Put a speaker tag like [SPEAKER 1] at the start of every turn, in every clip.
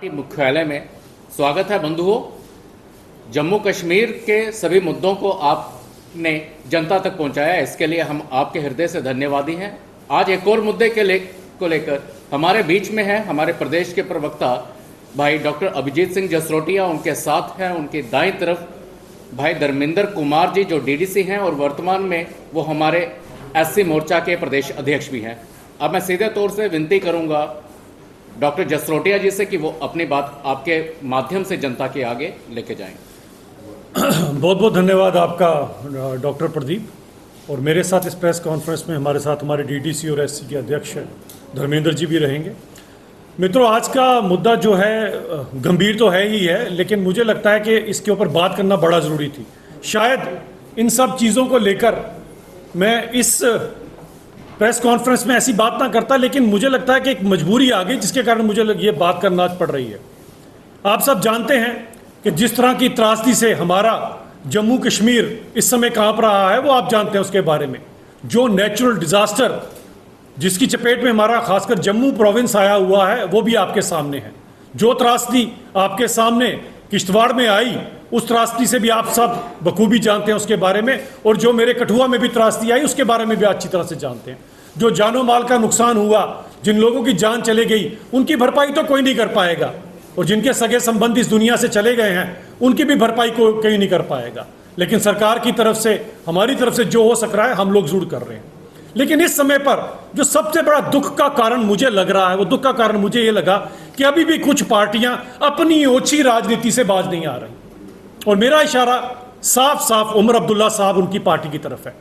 [SPEAKER 1] मुख्यालय में स्वागत है बंधुओं। जम्मू कश्मीर के सभी मुद्दों को आपने जनता तक पहुंचाया, इसके लिए हम आपके हृदय से धन्यवादी हैं। आज एक और मुद्दे को लेकर हमारे बीच में है हमारे प्रदेश के प्रवक्ता भाई डॉक्टर अभिजीत सिंह जसरोटिया, उनके साथ हैं उनकी दाईं तरफ भाई धर्मेंद्र कुमार जी जो डीडीसी हैं और वर्तमान में वो हमारे एससी मोर्चा के प्रदेश अध्यक्ष भी हैं। अब मैं सीधे तौर से विनती करूंगा डॉक्टर जसरोटिया जी से कि वो अपनी बात आपके माध्यम से जनता के आगे लेके जाएं।
[SPEAKER 2] बहुत बहुत धन्यवाद आपका डॉक्टर प्रदीप। और मेरे साथ इस प्रेस कॉन्फ्रेंस में हमारे साथ हमारे डीडीसी और एससी के अध्यक्ष धर्मेंद्र जी भी रहेंगे। मित्रों, आज का मुद्दा जो है गंभीर तो है ही है, लेकिन मुझे लगता है कि इसके ऊपर बात करना बड़ा ज़रूरी थी। शायद इन सब चीज़ों को लेकर मैं इस प्रेस कॉन्फ्रेंस में ऐसी बात ना करता, लेकिन मुझे लगता है कि एक मजबूरी आ गई जिसके कारण मुझे ये बात करना पड़ रही है। आप सब जानते हैं कि जिस तरह की त्रासदी से हमारा जम्मू कश्मीर इस समय कांप रहा है, वो आप जानते हैं उसके बारे में। जो नेचुरल डिजास्टर जिसकी चपेट में हमारा खासकर जम्मू प्रोविंस आया हुआ है, वो भी आपके सामने है। जो त्रासदी आपके सामने किश्तवाड़ में आई, उस त्रासदी से भी आप सब बखूबी जानते हैं उसके बारे में। और जो मेरे कठुआ में भी त्रासदी आई, उसके बारे में भी अच्छी तरह से जानते हैं। जो जानो माल का नुकसान हुआ, जिन लोगों की जान चले गई, उनकी भरपाई तो कोई नहीं कर पाएगा। और जिनके सगे संबंधी इस दुनिया से चले गए हैं, उनकी भी भरपाई कोई नहीं कर पाएगा। लेकिन सरकार की तरफ से, हमारी तरफ से जो हो सक रहा है, हम लोग जरूर कर रहे हैं। लेकिन इस समय पर जो सबसे बड़ा दुख का कारण मुझे लग रहा है, वो दुख का कारण मुझे ये लगा कि अभी भी कुछ पार्टियां अपनी ओछी राजनीति से बाज नहीं आ रही। और मेरा इशारा साफ साफ उमर अब्दुल्ला साहब उनकी पार्टी की तरफ है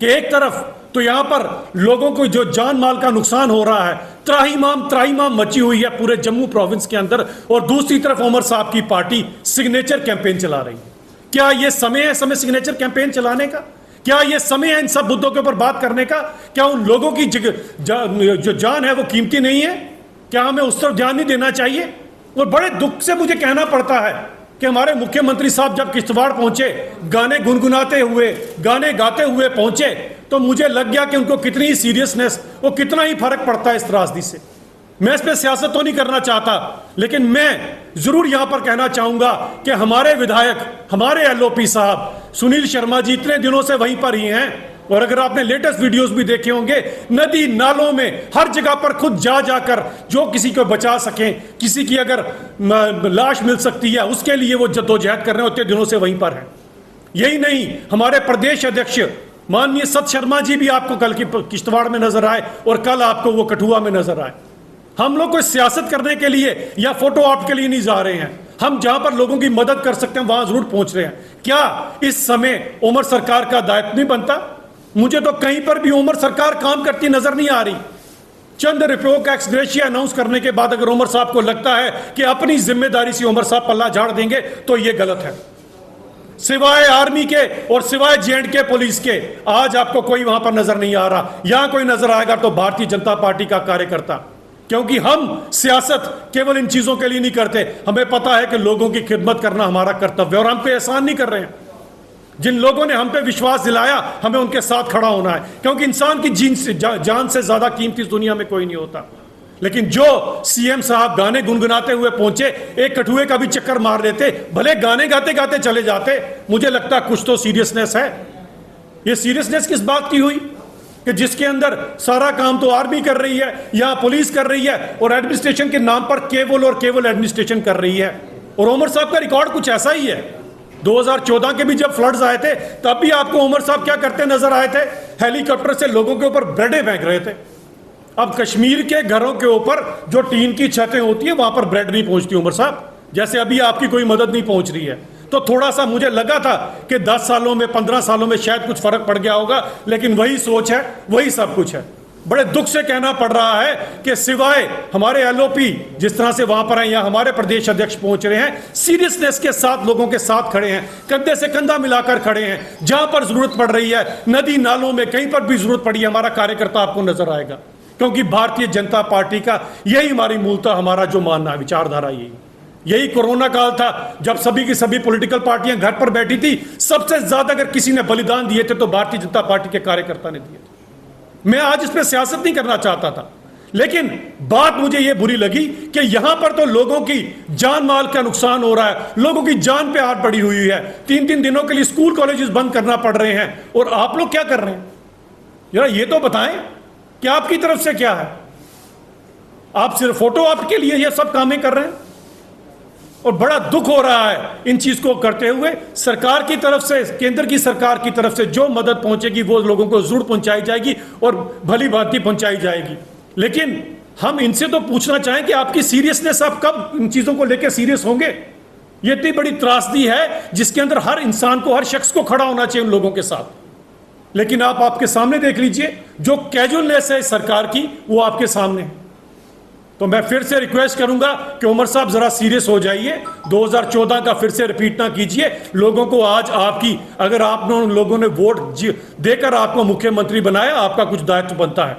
[SPEAKER 2] कि एक तरफ तो यहां पर लोगों को जो जान माल का नुकसान हो रहा है, त्राहीमाम मची हुई है पूरे जम्मू प्रोविंस के अंदर, और दूसरी तरफ उमर साहब की पार्टी सिग्नेचर कैंपेन चला रही है। क्या यह समय है सिग्नेचर कैंपेन चलाने का? क्या यह समय है इन सब मुद्दों के ऊपर बात करने का? क्या उन लोगों की जो जान है वो कीमती नहीं है? क्या हमें उस तरफ ध्यान नहीं देना चाहिए? और बड़े दुख से मुझे कहना पड़ता है कि हमारे मुख्यमंत्री साहब जब किश्तवाड़ पहुंचे, गाने गुनगुनाते हुए, गाने गाते हुए पहुंचे, तो मुझे लग गया कि उनको कितनी ही सीरियसनेस और कितना ही फर्क पड़ता है इस त्रासदी से। मैं इस पर सियासत तो नहीं करना चाहता, लेकिन मैं जरूर यहां पर कहना चाहूंगा कि हमारे विधायक, हमारे एलओपी साहब सुनील शर्मा जी इतने दिनों से वहीं पर ही हैं। और अगर आपने लेटेस्ट वीडियोस भी देखे होंगे, नदी नालों में हर जगह पर खुद जाकर जो किसी को बचा सकें, किसी की अगर लाश मिल सकती है उसके लिए वो जद्दोजहद कर रहे हैं, उतने दिनों से वहीं पर है। यही नहीं, हमारे प्रदेश अध्यक्ष माननीय सत शर्मा जी भी आपको कल की किश्तवाड़ में नजर आए और कल आपको वो कठुआ में नजर आए। हम लोग कोई सियासत करने के लिए या फोटो ऑप के लिए नहीं जा रहे हैं। हम जहां पर लोगों की मदद कर सकते हैं वहां जरूर पहुंच रहे हैं। क्या इस समय उमर सरकार का दायित्व नहीं बनता? मुझे तो कहीं पर भी उमर सरकार काम करती नजर नहीं आ रही। चंद रुपयों का एक्स ग्रेशिया अनाउंस करने के बाद अगर उमर साहब को लगता है कि अपनी जिम्मेदारी से उमर साहब पल्ला झाड़ देंगे, तो यह गलत है। सिवाय आर्मी के और सिवाय जेएंडके पुलिस के आज आपको कोई वहां पर नजर नहीं आ रहा। यहां कोई नजर आएगा तो भारतीय जनता पार्टी का कार्यकर्ता। क्योंकि हम सियासत केवल इन चीजों के लिए नहीं करते, हमें पता है कि लोगों की खिदमत करना हमारा कर्तव्य है। और हम पे एहसान नहीं कर रहे हैं। जिन लोगों ने हम पे विश्वास दिलाया, हमें उनके साथ खड़ा होना है, क्योंकि इंसान की जान से ज्यादा कीमती इस दुनिया में कोई नहीं होता। लेकिन जो सीएम साहब गाने गुनगुनाते हुए पहुंचे, एक कठुए का भी चक्कर मार लेते, भले गाने गाते गाते चले जाते, मुझे लगता है कुछ तो सीरियसनेस है। ये सीरियसनेस किस बात की हुई कि जिसके अंदर सारा काम तो आर्मी कर रही है या पुलिस कर रही है, और एडमिनिस्ट्रेशन के नाम पर केवल और केवल एडमिनिस्ट्रेशन कर रही है। और उमर साहब का रिकॉर्ड कुछ ऐसा ही है। 2014 के भी जब फ्लड्स आए थे, तब भी आपको उमर साहब क्या करते नजर आए थे? हेलीकॉप्टर से लोगों के ऊपर ब्रेडें फेंक रहे थे। अब कश्मीर के घरों के ऊपर जो टीन की छतें होती है, वहां पर ब्रेड नहीं पहुंचती उमर साहब, जैसे अभी आपकी कोई मदद नहीं पहुंच रही है। तो थोड़ा सा मुझे लगा था कि 10 सालों में, 15 सालों में शायद कुछ फर्क पड़ गया होगा, लेकिन वही सोच है, वही सब कुछ है। बड़े दुख से कहना पड़ रहा है कि सिवाय हमारे एलओपी जिस तरह से वहां पर हैं, या हमारे प्रदेश अध्यक्ष पहुंच रहे हैं, सीरियसनेस के साथ लोगों के साथ खड़े हैं, कंधे से कंधा मिलाकर खड़े हैं। जहां पर जरूरत पड़ रही है, नदी नालों में कहीं पर भी जरूरत पड़ी है, हमारा कार्यकर्ता आपको नजर आएगा। क्योंकि भारतीय जनता पार्टी का यही हमारी मूलतः, हमारा जो मानना है, विचारधारा यही कोरोना काल था, जब सभी की सभी पॉलिटिकल पार्टियां घर पर बैठी थी। सबसे ज्यादा अगर किसी ने बलिदान दिए थे तो भारतीय जनता पार्टी के कार्यकर्ता ने दिए थे। मैं आज इस पर सियासत नहीं करना चाहता था, लेकिन बात मुझे ये बुरी लगी कि यहां पर तो लोगों की जान माल का नुकसान हो रहा है, लोगों की जान पे हाथ पड़ी हुई है, 3-3 दिनों के लिए स्कूल कॉलेजेस बंद करना पड़ रहे हैं, और आप लोग क्या कर रहे हैं? जरा ये तो बताएं कि आपकी तरफ से क्या है। आप सिर्फ फोटो आपके लिए ये सब कामें कर रहे हैं, और बड़ा दुख हो रहा है इन चीज को करते हुए। सरकार की तरफ से, केंद्र की सरकार की तरफ से जो मदद पहुंचेगी वो लोगों को जरूर पहुंचाई जाएगी और भली भांति पहुंचाई जाएगी। लेकिन हम इनसे तो पूछना चाहें कि आपकी सीरियसनेस, आप कब इन चीजों को लेकर सीरियस होंगे? ये इतनी बड़ी त्रासदी है जिसके अंदर हर इंसान को, हर शख्स को खड़ा होना चाहिए उन लोगों के साथ। लेकिन आप आपके सामने देख लीजिए, जो कैजुअलनेस है सरकार की वो आपके सामने है। तो मैं फिर से रिक्वेस्ट करूंगा कि उमर साहब जरा सीरियस हो जाइए, 2014 का फिर से रिपीट ना कीजिए। लोगों को आज आपकी, अगर आप लोगों ने वोट देकर आपको मुख्यमंत्री बनाया, आपका कुछ दायित्व बनता है।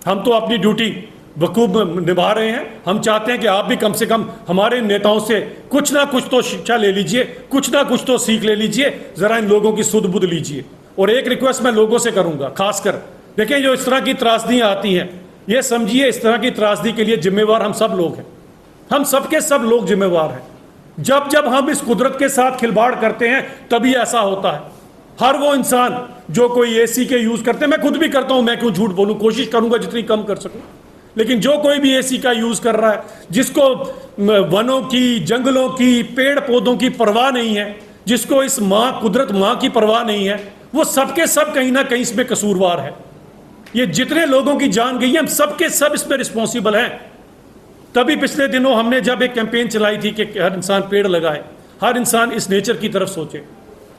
[SPEAKER 2] हम तो अपनी ड्यूटी बखूब निभा रहे हैं। हम चाहते हैं कि आप भी कम से कम हमारे नेताओं से कुछ ना कुछ तो शिक्षा ले लीजिए, कुछ ना कुछ तो सीख ले लीजिए, जरा इन लोगों की सुध बुध लीजिए। और एक रिक्वेस्ट मैं लोगों से करूंगा, खासकर देखिए जो इस तरह की त्रासदियां आती हैं, ये समझिए इस तरह की त्रासदी के लिए जिम्मेवार हम सब लोग हैं, हम सबके सब लोग जिम्मेवार हैं। जब जब हम इस कुदरत के साथ खिलवाड़ करते हैं तभी ऐसा होता है। हर वो इंसान जो कोई एसी के यूज करते हैं, मैं खुद भी करता हूं, मैं क्यों झूठ बोलूं, कोशिश करूंगा जितनी कम कर सकूं। लेकिन जो कोई भी एसी का यूज कर रहा है, जिसको वनों की, जंगलों की, पेड़ पौधों की परवाह नहीं है, जिसको इस माँ, कुदरत माँ की परवाह नहीं है, वो सबके सब कहीं ना कहीं इसमें कसूरवार है। ये जितने लोगों की जान गई है, हम सबके सब इसमें रिस्पॉन्सिबल हैं। तभी पिछले दिनों हमने जब एक कैंपेन चलाई थी कि हर इंसान पेड़ लगाए, हर इंसान इस नेचर की तरफ सोचे।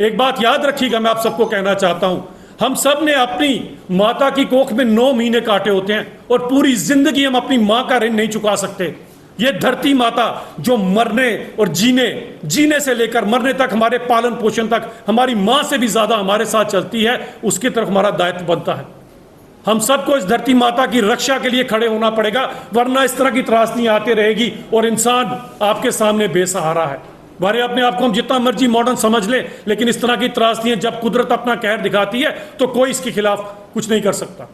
[SPEAKER 2] एक बात याद रखिएगा, मैं आप सबको कहना चाहता हूं, हम सब ने अपनी माता की कोख में 9 महीने काटे होते हैं, और पूरी जिंदगी हम अपनी मां का ऋण नहीं चुका सकते। ये धरती माता जो मरने और जीने से लेकर मरने तक, हमारे पालन पोषण तक हमारी मां से भी ज्यादा हमारे साथ चलती है, उसकी तरफ हमारा दायित्व बनता है। हम सबको इस धरती माता की रक्षा के लिए खड़े होना पड़ेगा, वरना इस तरह की त्रासदियां आती रहेगी और इंसान आपके सामने बेसहारा है। भले अपने आप को हम जितना मर्जी मॉडर्न समझ ले, लेकिन इस तरह की त्रासदियां जब कुदरत अपना कहर दिखाती है तो कोई इसके खिलाफ कुछ नहीं कर सकता।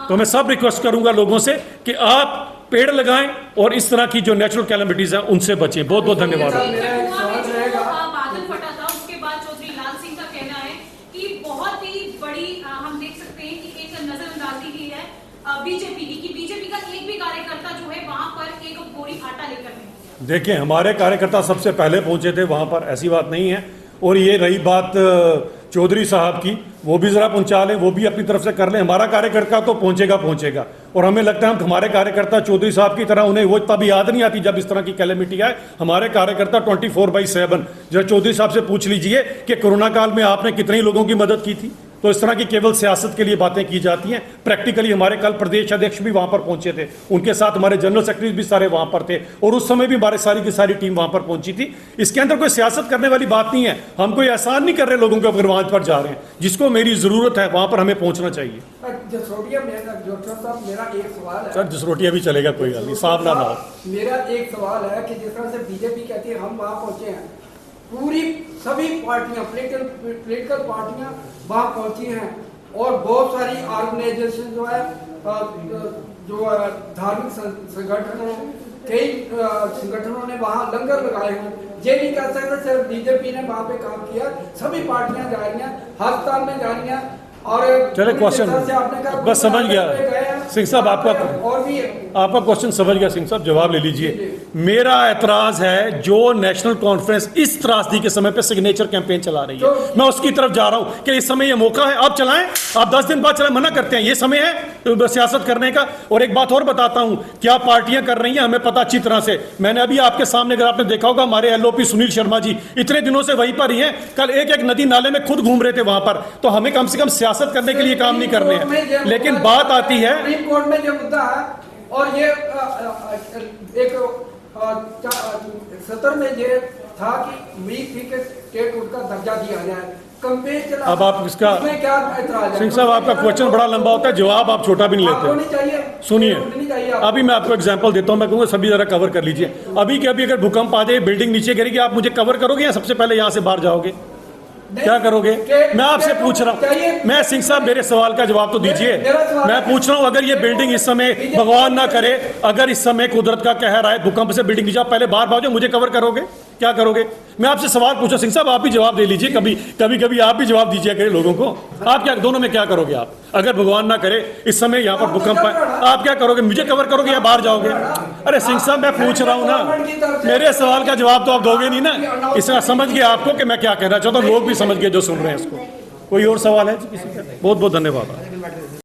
[SPEAKER 2] तो मैं सब रिक्वेस्ट करूंगा लोगों से कि आप पेड़ लगाएं और इस तरह की जो नेचुरल कैलेमिटीज हैं उनसे बचें। बहुत बहुत धन्यवाद।
[SPEAKER 3] बादल फटा था, उसके बाद चौधरी लाल सिंह का कहना है कि बहुत ही बड़ी हम देख सकते हैं कि एक नजरअंदाजी की है बीजेपी की, बीजेपी का एक भी कार्यकर्ता जो है वहां पर एक बोरी आटा लेकर नहीं।
[SPEAKER 2] देखिए, हमारे कार्यकर्ता सबसे पहले पहुंचे थे वहां पर, ऐसी बात नहीं है। और ये रही बात चौधरी साहब की, वो भी जरा पहुंचा लें, वो भी अपनी तरफ से कर लें। हमारा कार्यकर्ता तो पहुंचेगा। और हमें लगता है हमारे कार्यकर्ता चौधरी साहब की तरह, उन्हें वो तब याद नहीं आती जब इस तरह की कैलेमिटी आए। हमारे कार्यकर्ता 24/7, जरा चौधरी साहब से पूछ लीजिए कि कोरोना काल में आपने कितने लोगों की मदद की थी। तो इस तरह की केवल सियासत के लिए बातें की जाती हैं। प्रैक्टिकली हमारे कल प्रदेश अध्यक्ष भी वहां पर पहुंचे थे, उनके साथ हमारे जनरल सेक्रेटरी भी सारे वहां पर थे, और उस समय भी हमारे सारी की सारी टीम वहां पर पहुंची थी। इसके अंदर कोई सियासत करने वाली बात नहीं है। हम कोई एहसान नहीं कर रहे लोगों के ऊपर, वहां पर जा रहे हैं। जिसको मेरी जरूरत है वहां पर हमें पहुंचना चाहिए।
[SPEAKER 4] मेरा एक सवाल है
[SPEAKER 2] सर, जसरोटिया भी चलेगा, कोई गल नहीं, साफ ना हो।
[SPEAKER 4] मेरा एक सवाल है कि जिस तरह से बीजेपी कहती है हम वहां पहुंचे हैं, पूरी सभी पार्टियां, पॉलिटिकल पार्टियां वहां पहुंची हैं, और बहुत सारी ऑर्गेनाइजेशन जो है, जो धार्मिक संगठन है, कई संगठनों ने वहां लंगर लगाए हैं। ये नहीं कह सकते सिर्फ बीजेपी ने वहां पे काम किया, सभी पार्टियां जा रही हैं, अस्पताल में जा रही हैं। और
[SPEAKER 2] चले क्वेश्चन बस समझ गया सिंह साहब, आपका क्वेश्चन समझ गया सिंह साहब, जवाब ले लीजिए। मेरा एतराज है जो नेशनल कॉन्फ्रेंस इस त्रासदी के समय पे सिग्नेचर कैंपेन चला रही है, मैं उसकी तरफ जा रहा हूं कि इस समय ये मौका है, आप चलाएं, आप 10 दिन बाद चलाएं, मना करते हैं, ये समय है सियासत करने का। और एक बात और बताता हूं, क्या पार्टियां कर रही हैं हमें पता अच्छी तरह से। मैंने अभी आपके सामने, अगर आपने देखा होगा, हमारे LOP सुनील शर्मा जी इतने दिनों से वहीं पर ही हैं, कल एक नदी नाले में खुद घूम रहे थे वहां पर। तो हमें कम से कम सियासत करने के लिए काम नहीं करने हैं। लेकिन बात आती है,
[SPEAKER 4] सुप्रीम कोर्ट में जो मुद्दा है, और ये एक 70 में ये था कि उम्मीद थी कि स्टेट कोर्ट का दर्जा दिया जाए, कंपेन चला।
[SPEAKER 2] अब आप इसका,
[SPEAKER 4] क्या एतराज है?
[SPEAKER 2] सिंह साहब, आपका क्वेश्चन बड़ा लंबा होता है, जवाब आप छोटा भी नहीं लेते। सुनिए, अभी मैं आपको एग्जांपल देता हूं, मैं कहूंगा सभी जरा कवर कर लीजिए। अभी के अभी अगर भूकंप आ जाए, बिल्डिंग नीचे गिरेगी, आप मुझे कवर करोगे या सबसे पहले यहां से बाहर जाओगे? क्या करोगे? मैं आपसे पूछ रहा हूँ, मैं सिंह साहब मेरे सवाल का जवाब तो दीजिए। मैं पूछ रहा हूँ, अगर ये बिल्डिंग इस समय भगवान ना करे, अगर इस समय कुदरत का कहर आए, भूकंप से बिल्डिंग गिर जाए, पहले बाहर भागो, मुझे कवर करोगे? क्या करोगे? मैं आपसे सवाल पूछा, सिंह साहब आप भी जवाब दे लीजिए, कभी आप भी जवाब दीजिए करें लोगों को। आप क्या दोनों में क्या करोगे? आप अगर भगवान ना करे इस समय यहाँ पर भूकंप आए, आप क्या करोगे? मुझे कवर करोगे या बाहर जाओगे? अरे सिंह साहब मैं पूछ रहा हूँ ना, मेरे सवाल का जवाब तो आप दोगे नहीं ना। इसका समझ गया आपको कि मैं क्या कहना चाहता हूँ, लोग भी समझ गए जो सुन रहे हैं इसको। कोई और सवाल है किसी का? बहुत बहुत धन्यवाद।